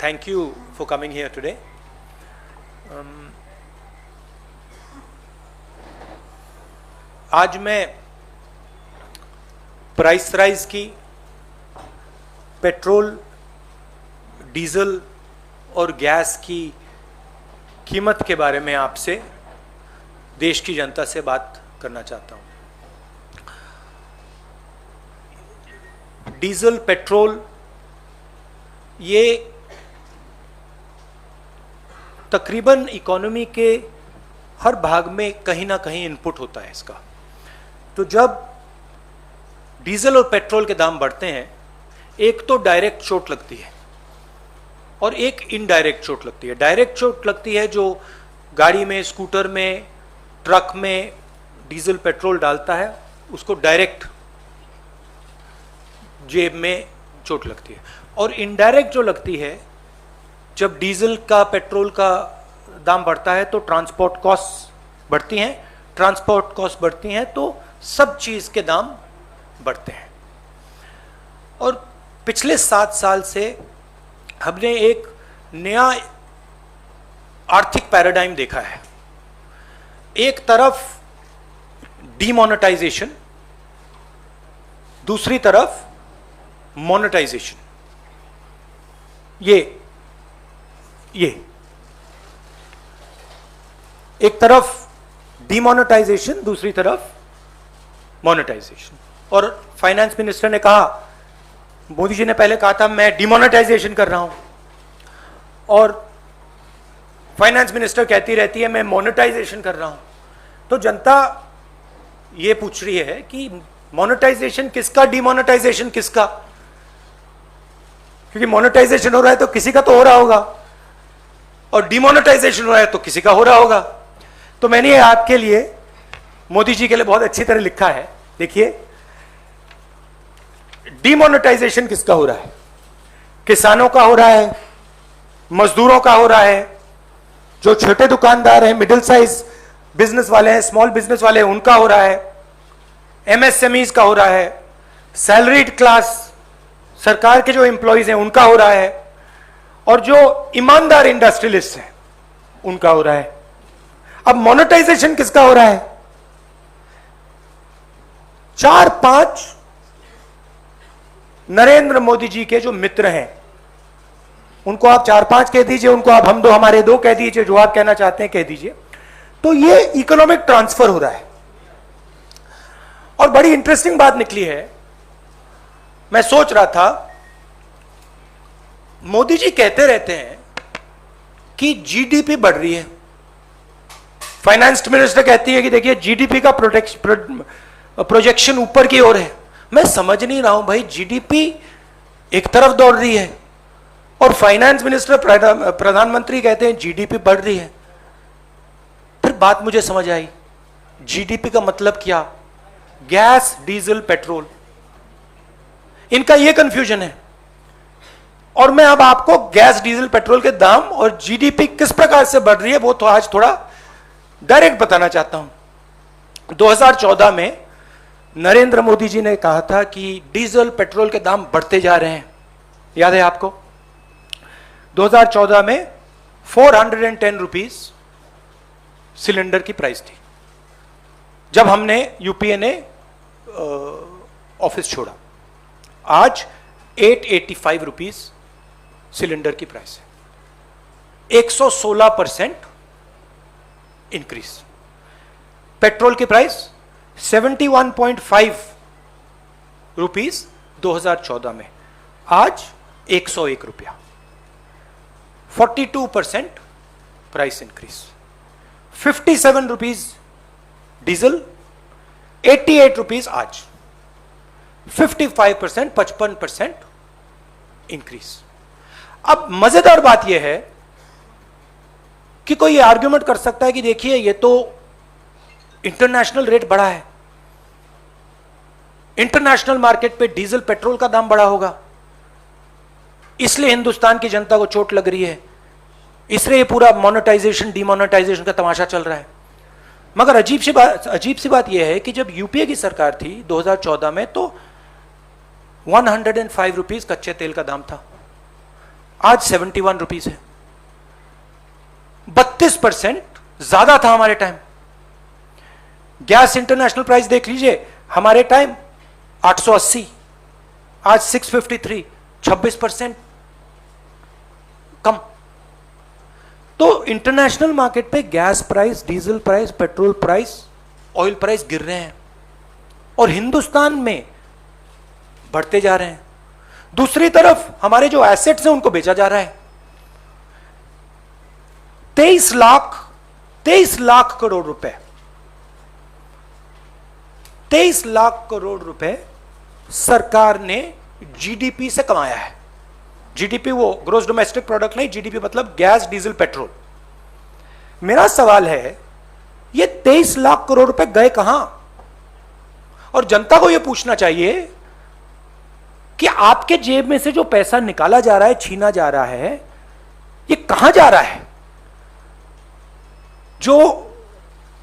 thank you for coming here today. आज मैं price rise की, पेट्रोल, डीजल और गैस की कीमत के बारे में आपसे, देश की जनता से बात करना चाहता हूं। डीजल, पेट्रोल ये तकरीबन इकोनॉमी के हर भाग में कहीं ना कहीं इनपुट होता है इसका। तो जब डीजल और पेट्रोल के दाम बढ़ते हैं, एक तो डायरेक्ट चोट लगती है और एक इनडायरेक्ट चोट लगती है। डायरेक्ट चोट लगती है जो गाड़ी में, स्कूटर में, ट्रक में डीजल पेट्रोल डालता है, उसको डायरेक्ट जेब में चोट लगती है। और इनडायरेक्ट जो लगती है, जब डीजल का, पेट्रोल का दाम बढ़ता है तो ट्रांसपोर्ट कॉस्ट बढ़ती हैं। ट्रांसपोर्ट कॉस्ट बढ़ती हैं तो सब चीज के दाम बढ़ते हैं। और पिछले 7 साल से हमने एक नया आर्थिक पैराडाइम देखा है। एक तरफ डीमोनेटाइजेशन, दूसरी तरफ मोनेटाइजेशन। ये एक तरफ डीमोनेटाइजेशन, दूसरी तरफ मोनेटाइजेशन। और फाइनेंस मिनिस्टर ने कहा, मोदी जी ने पहले कहा था मैं डीमोनेटाइजेशन कर रहा हूं, और फाइनेंस मिनिस्टर कहती रहती है मैं मोनेटाइजेशन कर रहा हूं। तो जनता ये पूछ रही है कि मोनेटाइजेशन किसका, डीमोनेटाइजेशन किसका? क्योंकि मोनेटाइजेशन हो रहा है तो किसी का तो हो रहा होगा, और डीमोनेटाइजेशन हो रहा है तो किसी का हो रहा होगा। तो मैंने ये आपके लिए, मोदी जी के लिए बहुत अच्छी तरह लिखा है। देखिए, डीमोनेटाइजेशन किसका हो रहा है? किसानों का हो रहा है, मजदूरों का हो रहा है, जो छोटे दुकानदार हैं, मिडिल साइज बिजनेस वाले हैं, स्मॉल बिजनेस वाले हैं, उनका हो रहा है, एमएसएमईज का हो रहा है, सैलरीड क्लास, सरकार के जो एम्प्लॉइज हैं उनका हो रहा है, और जो ईमानदार इंडस्ट्रियलिस्ट हैं उनका हो रहा है। अब मोनेटाइजेशन किसका हो रहा है? 4-5 नरेंद्र मोदी जी के जो मित्र हैं, उनको आप 4-5 कह दीजिए, उनको आप हम दो हमारे दो कह दीजिए, जो आप कहना चाहते हैं कह दीजिए। तो ये इकोनॉमिक ट्रांसफर हो रहा है। और बड़ी इंटरेस्टिंग बात निकली है। मैं सोच रहा था, मोदी जी कहते रहते हैं कि जीडीपी बढ़ रही है, फाइनेंस मिनिस्टर कहती है कि देखिए जीडीपी का प्रोजेक्शन ऊपर की ओर है। मैं समझ नहीं रहा हूं भाई, जीडीपी एक तरफ दौड़ रही है और फाइनेंस मिनिस्टर, प्रधानमंत्री कहते हैं जीडीपी बढ़ रही है। फिर बात मुझे समझ आई, जीडीपी का मतलब क्या? गैस, डीजल, पेट्रोल, इनका यह कंफ्यूजन है। और मैं अब आपको गैस, डीजल, पेट्रोल के दाम और जीडीपी किस प्रकार से बढ़ रही है वो तो आज थोड़ा डायरेक्ट बताना चाहता हूं। 2014 में नरेंद्र मोदी जी ने कहा था कि डीजल, पेट्रोल के दाम बढ़ते जा रहे हैं, याद है आपको? 2014 में 410 रुपीज सिलेंडर की प्राइस थी जब हमने, यूपीए ने ऑफिस छोड़ा। आज 885 रुपीज सिलेंडर की प्राइस है, 116% इंक्रीज। पेट्रोल की प्राइस 71.5 रुपीज 2014 में, आज 101 रुपया, 42% price increase. 57 rupees diesel, 88 rupees आज, 55%, 55% इंक्रीज। अब मजेदार बात यह है कि कोई ये आर्ग्यूमेंट कर सकता है कि देखिए ये तो इंटरनेशनल रेट बढ़ा है, इंटरनेशनल मार्केट पे डीजल, पेट्रोल का दाम बढ़ा होगा, इसलिए हिंदुस्तान की जनता को चोट लग रही है, इसलिए ये पूरा मोनेटाइजेशन, डीमोनेटाइजेशन का तमाशा चल रहा है। मगर अजीब सी बात यह है कि जब यूपीए की सरकार थी 2014 में, तो 105 रुपीज कच्चे तेल का दाम था। आज 71 रुपीज है, 32% ज्यादा था हमारे टाइम। गैस इंटरनेशनल प्राइस देख लीजिए, हमारे टाइम 880, आज 653, 26% कम। तो इंटरनेशनल मार्केट पे gas price, diesel price, petrol price, oil price गिर रहे हैं और हिंदुस्तान में बढ़ते जा रहे हैं। दूसरी तरफ हमारे जो एसेट्स हैं उनको बेचा जा रहा है। 23 लाख करोड़ रुपए, 23 लाख करोड़ रुपए सरकार ने जीडीपी से कमाया है। जीडीपी वो ग्रोस डोमेस्टिक प्रोडक्ट नहीं, जीडीपी मतलब गैस, डीजल, पेट्रोल। मेरा सवाल है, ये 23 लाख करोड़ रुपए गए कहां? और जनता को यह पूछना चाहिए कि आपके जेब में से जो पैसा निकाला जा रहा है, छीना जा रहा है, ये कहां जा रहा है? जो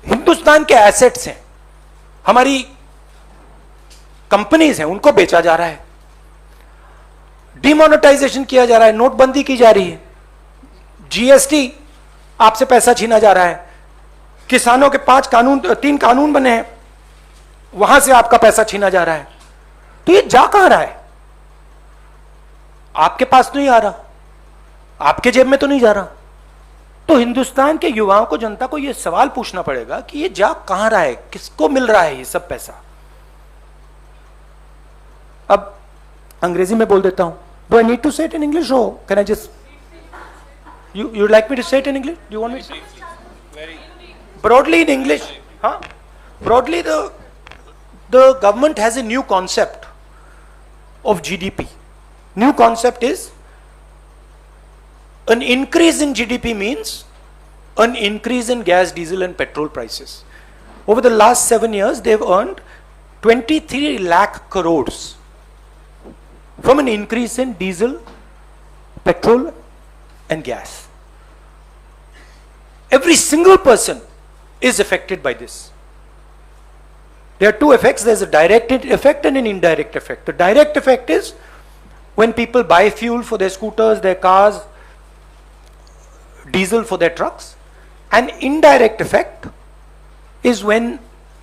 हिंदुस्तान के एसेट्स हैं, हमारी कंपनीज हैं, उनको बेचा जा रहा है, डिमोनेटाइजेशन किया जा रहा है, नोटबंदी की जा रही है, जीएसटी आपसे पैसा छीना जा रहा है, किसानों के 3 कानून बने हैं, वहां से आपका पैसा छीना जा रहा है। तो ये जा कहां रहा है? आपके पास तो नहीं आ रहा, आपके जेब में तो नहीं जा रहा। तो हिंदुस्तान के युवाओं को, जनता को यह सवाल पूछना पड़ेगा कि ये जा कहां रहा है, किसको मिल रहा है ये सब पैसा? अब अंग्रेजी में बोल देता हूं। Do I need to say it in English और can I just you like me to say it in English? Do you want me broadly in English? Huh? Broadly, the government has a new concept of GDP. New concept is an increase in GDP means an increase in gas, diesel and petrol prices. Over the last 7 years, they've earned 23 lakh crores from an increase in diesel, petrol and gas. Every single person is affected by this. There are two effects. There's a direct effect and an indirect effect. The direct effect is when people buy fuel for their scooters, their cars, diesel for their trucks. An indirect effect is when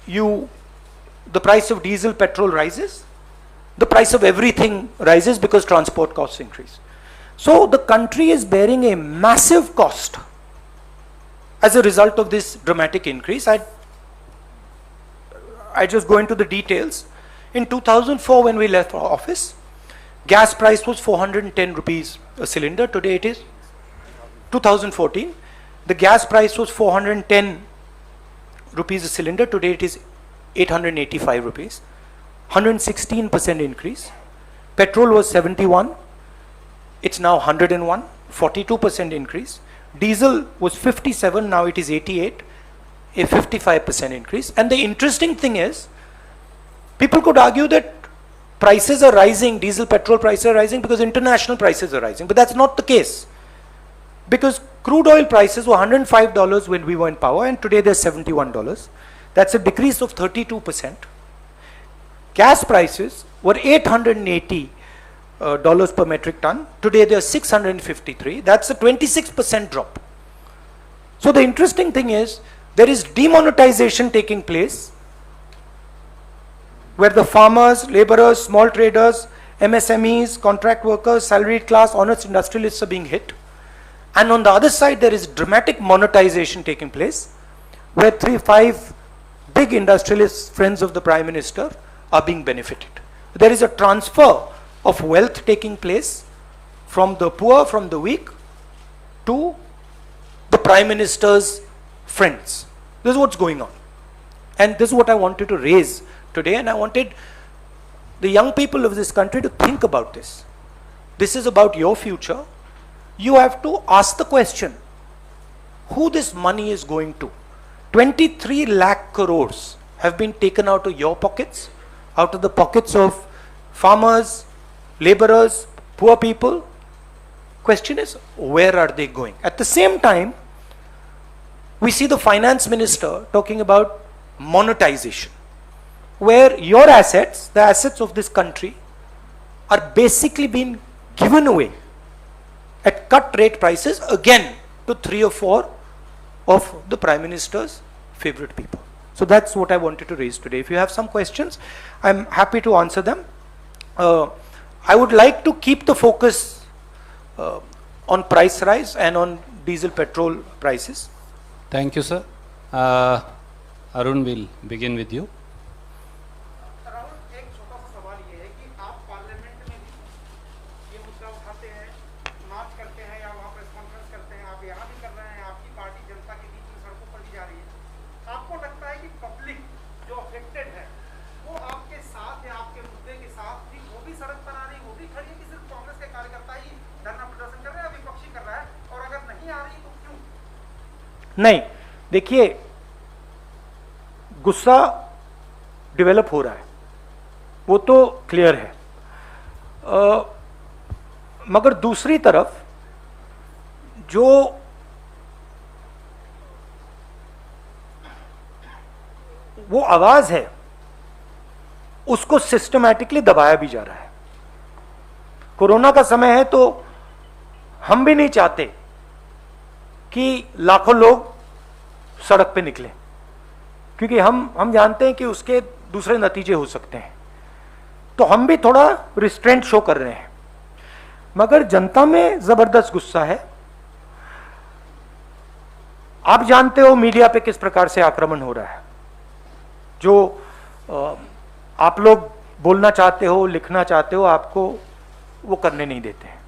the price of diesel, petrol rises, the price of everything rises because transport costs increase. So the country is bearing a massive cost as a result of this dramatic increase. I just go into the details. In 2004, when we left office, gas price was 410 rupees a cylinder. Today it is 2014. The gas price was 410 rupees a cylinder. Today it is 885 rupees. 116% increase. Petrol was 71. It's now 101. 42% increase. Diesel was 57, now it is 88, a 55% increase. And the interesting thing is, people could argue that prices are rising, diesel, petrol prices are rising because international prices are rising. But that's not the case. Because crude oil prices were $105 when we were in power and today they're $71. That's a decrease of 32%. Gas prices were $880 per metric ton. Today they are 653. That's a 26% drop. So the interesting thing is, there is demonetization taking place where the farmers, laborers, small traders, MSMEs, contract workers, salaried class, honest industrialists are being hit. And on the other side, there is dramatic monetization taking place where 3-5 big industrialists, friends of the Prime Minister, are being benefited. There is a transfer of wealth taking place from the poor, from the weak, to the Prime Minister's friends. This is what's going on. And this is what I wanted to raise today, and I wanted the young people of this country to think about this. This is about your future. You have to ask the question, who this money is going to? 23 lakh crores have been taken out of your pockets, out of the pockets of farmers, laborers, poor people. Question is, where are they going? At the same time, we see the finance minister talking about monetization, where your assets, the assets of this country, are basically being given away at cut rate prices again to 3 or 4 of the Prime Minister's favorite people. So that's what I wanted to raise today. If you have some questions, I'm happy to answer them. I would like to keep the focus on price rise and on diesel petrol prices. Thank you, sir. Arun will begin with you. एक छोटा सा सवाल ये है कि आप parliament में भी ये मुद्दा उठाते हैं, मार्च करते हैं या वहाँ प्रेस कॉन्फ्रेंस करते हैं, आप यहाँ भी कर रहे हैं, आपकी पार्टी जनता के बीच में सड़कों पर भी जा रही है। आपको लगता है कि पब्लिक जो अफेक्टेड है वो आपके साथ है, आपके मुद्दे के साथ भी वो भी सड़क पर आ रही, वो भी खड़ी है कि सिर्फ कांग्रेस के कार्यकर्ता ही धरना प्रदर्शन कर रहे हैं, विपक्षी कर रहा है, और अगर नहीं आ रही तो क्यों? नहीं, देखिए, गुस्सा डेवलप हो रहा है, वो तो क्लियर है। मगर दूसरी तरफ जो वो आवाज है उसको सिस्टमैटिकली दबाया भी जा रहा है। कोरोना का समय है तो हम भी नहीं चाहते कि लाखों लोग सड़क पे निकले, क्योंकि हम जानते हैं कि उसके दूसरे नतीजे हो सकते हैं, तो हम भी थोड़ा रिस्ट्रेंट शो कर रहे हैं। मगर जनता में जबरदस्त गुस्सा है। आप जानते हो मीडिया पे किस प्रकार से आक्रमण हो रहा है। जो आप लोग बोलना चाहते हो, लिखना चाहते हो, आपको वो करने नहीं देते हैं।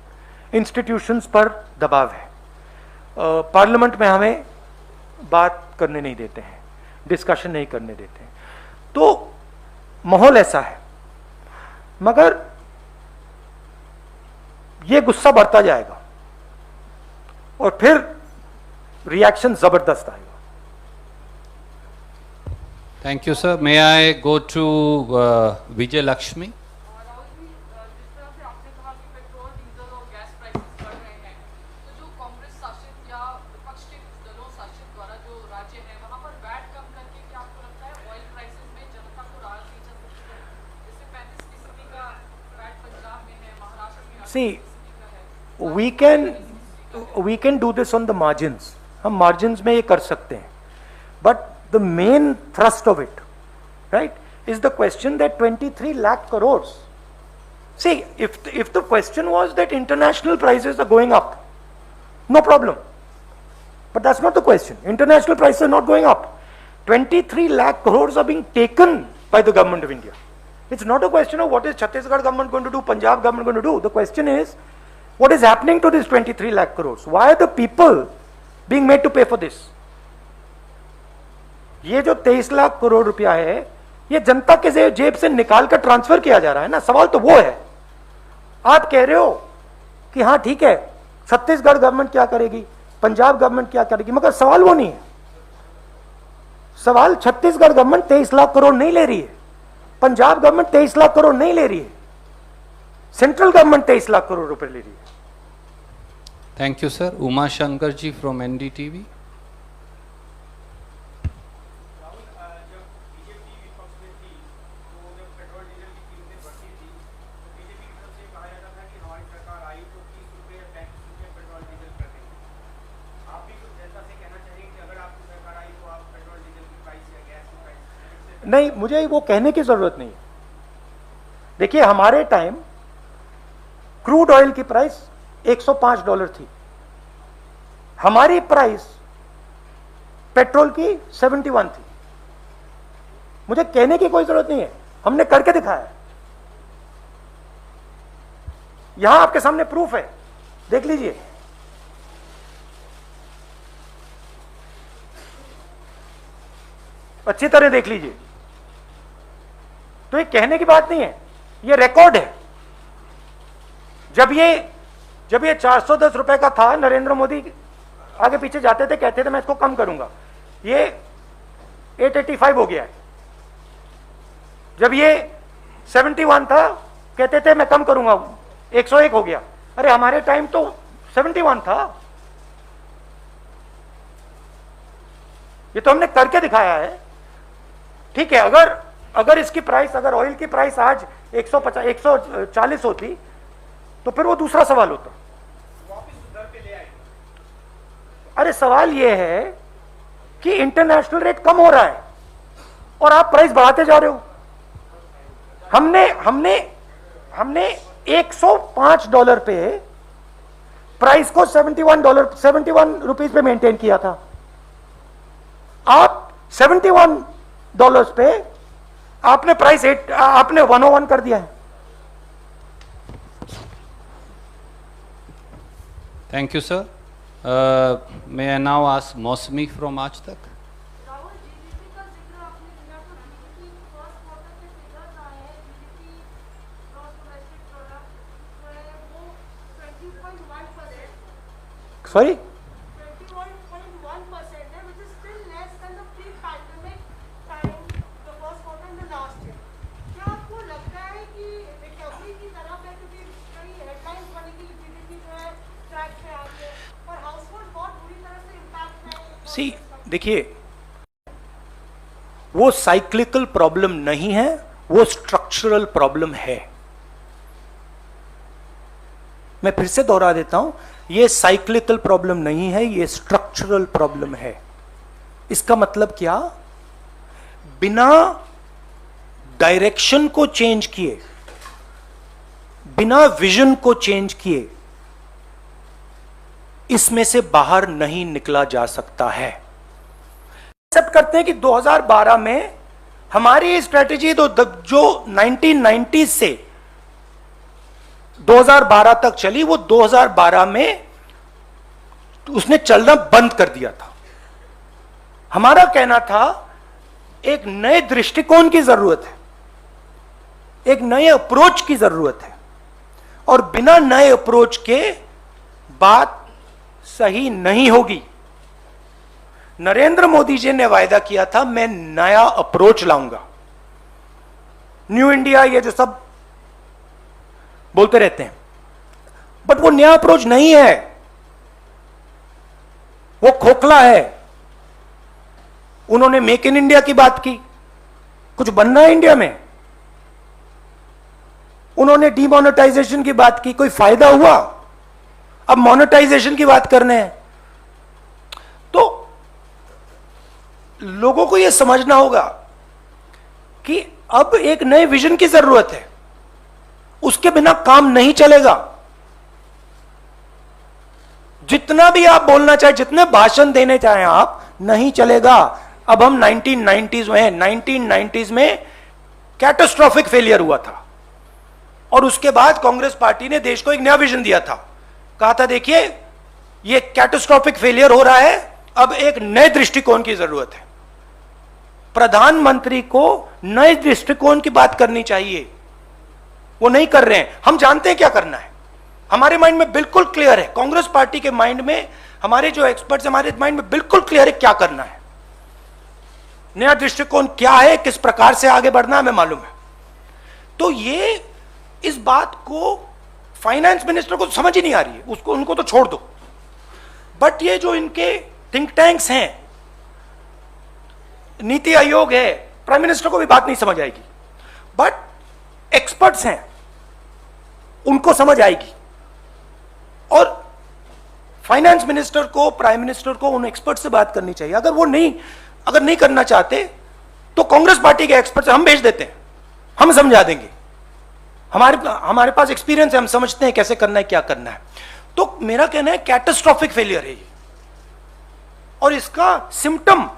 इंस्टीट्यूशंस पर दबाव है, पार्लियामेंट में हमें बात करने नहीं देते हैं, डिस्कशन नहीं करने देते हैं, तो माहौल ऐसा है। मगर ये गुस्सा बढ़ता जाएगा और फिर रिएक्शन जबरदस्त आएगा। Thank you, sir. May I go to Vijay Lakshmi? Rahul ji, जिस तरह से आपने कहा कि पेट्रोल, डीजल और गैस प्राइसेस बढ़ रहे हैं, तो जो कांग्रेस शासित या विपक्ष के कुछ दलों शासित द्वारा जो राज्य है वहां पर वैट कम करके क्या आपको लगता है ऑयल प्राइसेस में जनता को राहत दी जा सकती है? जैसे 35% का वैट पंजाब में है, महाराष्ट्र में 8% का है। we can do this on the margins. हम margins में ये कर सकते हैं, but the main thrust of it, right, is the question that 23 lakh crores. See, if the question was that international prices are going up, no problem. But that's not the question. International prices are not going up. 23 lakh crores are being taken by the government of India. It's not a question of what is Chhattisgarh government going to do, Punjab government going to do. The question is, what is happening to this 23 lakh crores? Why are the people being made to pay for this? ये जो 23 लाख करोड़ रुपया है, ये जनता के जेब से निकाल कर ट्रांसफर किया जा रहा है ना। सवाल तो वो है। आप कह रहे हो कि हाँ ठीक है, छत्तीसगढ़ गवर्नमेंट क्या करेगी, पंजाब गवर्नमेंट क्या करेगी, मगर सवाल वो नहीं है। सवाल छत्तीसगढ़ गवर्नमेंट 23 लाख करोड़ नहीं ले रही है, पंजाब गवर्नमेंट 23 लाख करोड़ नहीं ले रही है, सेंट्रल गवर्नमेंट 23 लाख करोड़ रुपए ले रही है। Thank you, sir. Uma Shankar ji from NDTV. नहीं, मुझे वो कहने की जरूरत नहीं है। देखिए, हमारे टाइम क्रूड ऑयल की प्राइस $105 थी, हमारी प्राइस पेट्रोल की 71 थी। मुझे कहने की कोई जरूरत नहीं है, हमने करके दिखाया। यहां आपके सामने प्रूफ है, देख लीजिए। अच्छी तरह देख लीजिए। तो ये कहने की बात नहीं है, ये रिकॉर्ड है। जब ये 410 रुपए का था, नरेंद्र मोदी आगे पीछे जाते थे, कहते थे मैं इसको कम करूंगा, ये 885 हो गया है। जब ये 71 था, कहते थे मैं कम करूंगा, 101 हो गया। अरे हमारे टाइम तो 71 था। ये तो हमने करके दिखाया है। ठीक है, अगर इसकी प्राइस, अगर ऑयल की प्राइस आज 140 होती तो फिर वो दूसरा सवाल होता। वापस अरे सवाल यह है कि इंटरनेशनल रेट कम हो रहा है और आप प्राइस बढ़ाते जा रहे हो। हमने $105 पे प्राइस को $71 पे मेंटेन किया था। आप $71 पे आपने प्राइस आपने 101 कर दिया है। Thank you, sir. May I now ask Mosmi from Aaj Tak? Rahul, GDP का जिक्र आपने किया तो जीडीपी फर्स्ट क्वार्टर के फिगर्स आए हैं। जीडीपी ग्रॉस डोमेस्टिक प्रोडक्ट जो है वो 20.1%, सॉरी 21.1% है, which is still less than the pre-pandemic time, the first quarter in the last year. क्या आपको लगता है कि रिकवरी की तरफ है, क्योंकि कई हेडलाइंस बनी कि जीडीपी जो है ट्रैक पे आ गई है और हाउसहोल्ड बहुत बुरी तरह से इम्पैक्ट में है? सी देखिए, वो साइक्लिकल प्रॉब्लम नहीं है, वो स्ट्रक्चरल प्रॉब्लम है। मैं फिर से दोहरा देता हूं, ये साइक्लिकल प्रॉब्लम नहीं है, ये स्ट्रक्चरल प्रॉब्लम है। इसका मतलब क्या? बिना डायरेक्शन को चेंज किए, बिना विजन को चेंज किए इसमें से बाहर नहीं निकला जा सकता है। एक्सेप्ट करते हैं कि 2012 में हमारी स्ट्रेटेजी तो जो 1990 से 2012 तक चली, वो 2012 में उसने चलना बंद कर दिया था। हमारा कहना था एक नए दृष्टिकोण की जरूरत है, एक नए अप्रोच की जरूरत है, और बिना नए अप्रोच के बात सही नहीं होगी। नरेंद्र मोदी जी ने वायदा किया था, मैं नया अप्रोच लाऊंगा, न्यू इंडिया, ये जो सब बोलते रहते हैं, बट वो नया अप्रोच नहीं है, वो खोखला है। उन्होंने मेक इन इंडिया की बात की, कुछ बनना है इंडिया में। उन्होंने डीमोनेटाइजेशन की बात की, कोई फायदा हुआ? अब मोनेटाइजेशन की बात करने हैं। तो लोगों को यह समझना होगा कि अब एक नए विजन की जरूरत है, उसके बिना काम नहीं चलेगा। जितना भी आप बोलना चाहे, जितने भाषण देने चाहें आप, नहीं चलेगा। अब हम 1990s में हैं। 1990s में कैटास्ट्रोफिक फेलियर हुआ था और उसके बाद कांग्रेस पार्टी ने देश को एक नया विजन दिया था। कहा था देखिए ये कैटास्ट्रोफिक फेलियर हो रहा है, अब एक नए दृष्टिकोण की जरूरत है। प्रधानमंत्री को नए दृष्टिकोण की बात करनी चाहिए, वो नहीं कर रहे हैं। हम जानते हैं क्या करना है, हमारे माइंड में बिल्कुल क्लियर है। कांग्रेस पार्टी के माइंड में, हमारे जो एक्सपर्ट्स हमारे माइंड में बिल्कुल क्लियर है क्या करना है, नया दृष्टिकोण क्या है, किस प्रकार से आगे बढ़ना है, हमें मालूम है। तो ये इस बात को फाइनेंस मिनिस्टर को समझ ही नहीं आ रही है, उसको उनको तो छोड़ दो। बट ये जो इनके थिंक टैंक्स हैं, नीति आयोग है, प्राइम मिनिस्टर को भी बात नहीं समझ आएगी, बट एक्सपर्ट्स हैं, उनको समझ आएगी। और फाइनेंस मिनिस्टर को, प्राइम मिनिस्टर को उन एक्सपर्ट से बात करनी चाहिए। अगर नहीं करना चाहते तो कांग्रेस पार्टी के एक्सपर्ट हम भेज देते हैं, हम समझा देंगे। हमारे पास एक्सपीरियंस है, हम समझते हैं कैसे करना है, क्या करना है। तो मेरा कहना है कैटास्ट्रोफिक फेलियर है ये, और इसका सिम्टम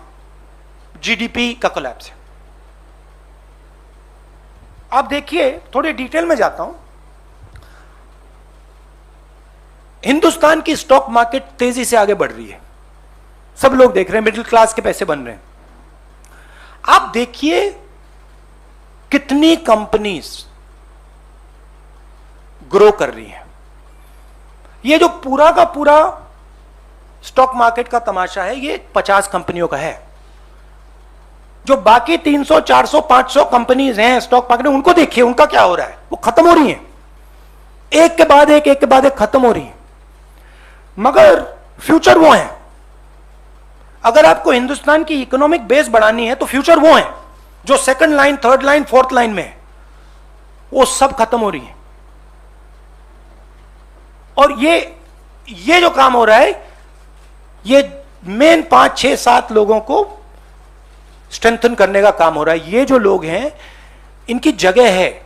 जीडीपी का कोलैप्स है। आप देखिए, थोड़े डिटेल में जाता हूं। हिंदुस्तान की स्टॉक मार्केट तेजी से आगे बढ़ रही है, सब लोग देख रहे हैं, मिडिल क्लास के पैसे बन रहे हैं। आप देखिए कितनी कंपनीज ग्रो कर रही हैं। ये जो पूरा का पूरा स्टॉक मार्केट का तमाशा है, ये 50 कंपनियों का है। जो बाकी 300, 400, 500 कंपनीज हैं स्टॉक मार्केट में, उनको देखिए उनका क्या हो रहा है, वो खत्म हो रही हैं, एक के बाद एक खत्म हो रही हैं। मगर फ्यूचर वो है, अगर आपको हिंदुस्तान की इकोनॉमिक बेस बढ़ानी है तो फ्यूचर वो है जो second line, third line, fourth line में है, वो सब खत्म हो रही है। और ये जो काम हो रहा है, ये मेन 5, 6, 7 लोगों को स्ट्रेंथन करने का काम हो रहा है। ये जो लोग हैं इनकी जगह है,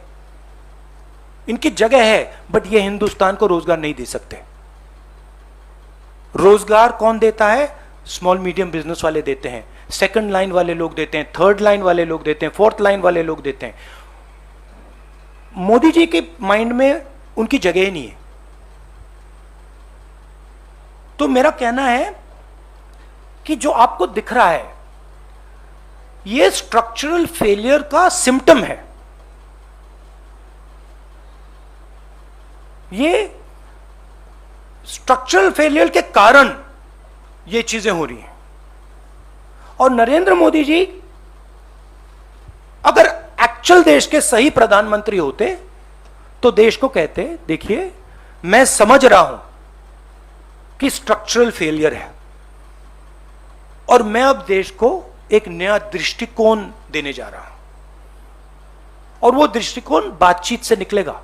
इनकी जगह है, बट ये हिंदुस्तान को रोजगार नहीं दे सकते। रोजगार कौन देता है? स्मॉल मीडियम बिजनेस वाले देते हैं, सेकंड लाइन वाले लोग देते हैं, थर्ड लाइन वाले लोग देते हैं, फोर्थ लाइन वाले लोग देते हैं। मोदी जी के माइंड में उनकी जगह ही नहीं है। तो मेरा कहना है कि जो आपको दिख रहा है ये स्ट्रक्चरल फेलियर का सिम्टम है। ये स्ट्रक्चरल फेलियर के कारण ये चीजें हो रही हैं। और नरेंद्र मोदी जी अगर एक्चुअल देश के सही प्रधानमंत्री होते तो देश को कहते, देखिए मैं समझ रहा हूं कि स्ट्रक्चरल फेलियर है और मैं अब देश को एक नया दृष्टिकोण देने जा रहा हूं, और वो दृष्टिकोण बातचीत से निकलेगा,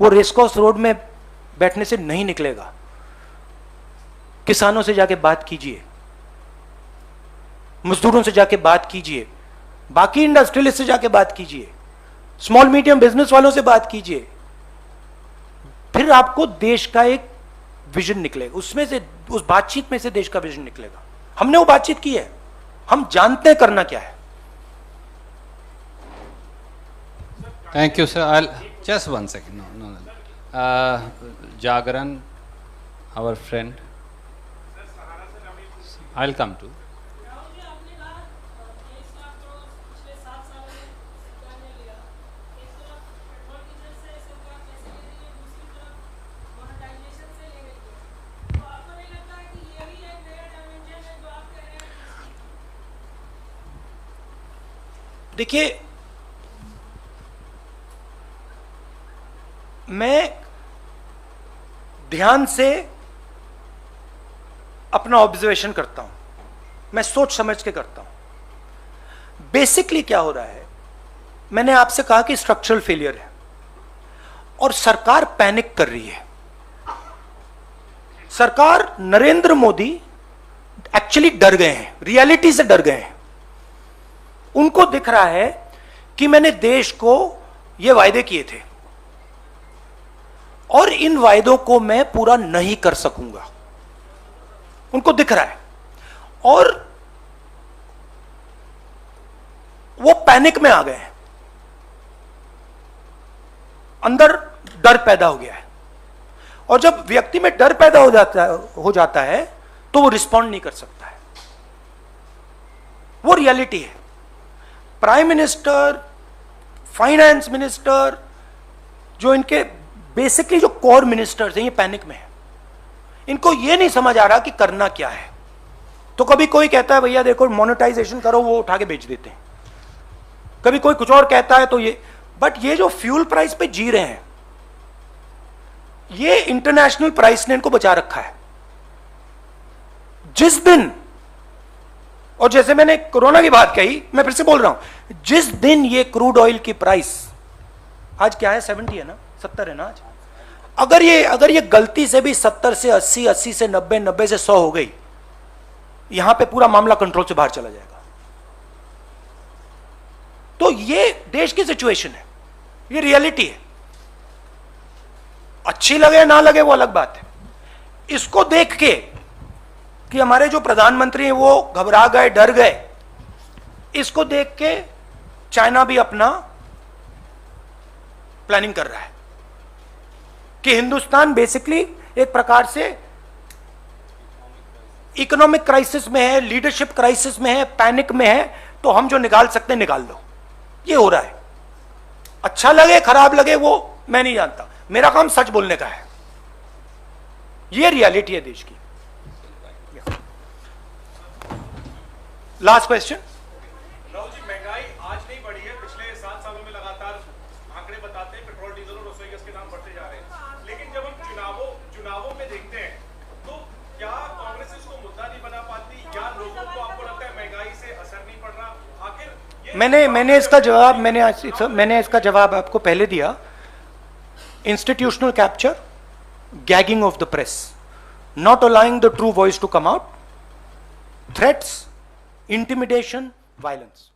वो रेसकोर्स रोड में बैठने से नहीं निकलेगा। किसानों से जाके बात कीजिए, मजदूरों से जाके बात कीजिए, बाकी इंडस्ट्रियलिस्ट से जाके बात कीजिए, स्मॉल मीडियम बिजनेस वालों से बात कीजिए, फिर आपको देश का एक विजन निकलेगा, उसमें से, उस बातचीत में से देश का विजन निकलेगा। हमने वो बातचीत की है, हम जानते हैं करना क्या है। Thank you, sir. I'll just 1 second. No. Jagran, our friend. I'll come to. Rahul ji, आपने कहा 23 लाख करोड़ पिछले 7 सालों में सरकार ने लिया। एक तरफ पेट्रोल डीजल से सरकार पैसे ले रही है, दूसरी तरफ मोनेटाइजेशन से ले रही है। तो आपको नहीं लगता है कि ये भी एक नया डायमेंशन है जो आप कह रहे हैं? देखिए, मैं ध्यान से अपना ऑब्जर्वेशन करता हूं, मैं सोच समझ के करता हूं। बेसिकली क्या हो रहा है, मैंने आपसे कहा कि स्ट्रक्चरल फेलियर है और सरकार पैनिक कर रही है। सरकार, नरेंद्र मोदी एक्चुअली डर गए हैं, रियलिटी से डर गए हैं। उनको दिख रहा है कि मैंने देश को ये वायदे किए थे और इन वायदों को मैं पूरा नहीं कर सकूंगा, उनको दिख रहा है और वो पैनिक में आ गए हैं, अंदर डर पैदा हो गया है। और जब व्यक्ति में डर पैदा हो जाता है तो वो रिस्पॉन्ड नहीं कर सकता है, वो रियलिटी है। प्राइम मिनिस्टर, फाइनेंस मिनिस्टर, जो इनके बेसिकली जो कोर मिनिस्टर्स हैं, ये पैनिक में है। इनको ये नहीं समझ आ रहा कि करना क्या है। तो कभी कोई कहता है भैया देखो मोनेटाइजेशन करो, वो उठा के बेच देते हैं। कभी कोई कुछ और कहता है तो ये, बट ये जो फ्यूल प्राइस पे जी रहे हैं, ये इंटरनेशनल प्राइस ने इनको बचा रखा है। जिस दिन, और जैसे मैंने कोरोना की बात कही, मैं फिर से बोल रहा हूं, जिस दिन ये क्रूड ऑयल की प्राइस, आज क्या है 70 है ना, 70 है ना आज, अगर ये गलती से भी 70 से 80, 80 से 90, 90 से 100 हो गई, यहां पे पूरा मामला कंट्रोल से बाहर चला जाएगा। तो ये देश की सिचुएशन है, ये रियलिटी है। अच्छी लगे ना लगे वो अलग बात है। इसको देख के कि हमारे जो प्रधानमंत्री हैं वो घबरा गए, डर गए, इसको देख के चाइना भी अपना प्लानिंग कर रहा है कि हिंदुस्तान बेसिकली एक प्रकार से इकोनॉमिक क्राइसिस में है, लीडरशिप क्राइसिस में है, पैनिक में है, तो हम जो निकाल सकते हैं निकाल लो। ये हो रहा है। अच्छा लगे खराब लगे वो मैं नहीं जानता, मेरा काम सच बोलने का है। ये रियलिटी है देश की। Last question. राहुल जी, महंगाई आज नहीं बढ़ी है, पिछले 7 सालों में लगातार आंकड़े बताते हैं पेट्रोल, डीजल और रसोई गैस के दाम बढ़ते जा रहे हैं। लेकिन जब हम चुनावों में देखते हैं तो क्या कांग्रेस इसको मुद्दा नहीं बना पाती, या लोगों को आपको लगता है महंगाई से असर नहीं पड़ रहा? आखिर मैंने इसका जवाब आपको पहले दिया। Institutional capture, gagging of the press, not allowing the true voice to come out, threats, intimidation, violence.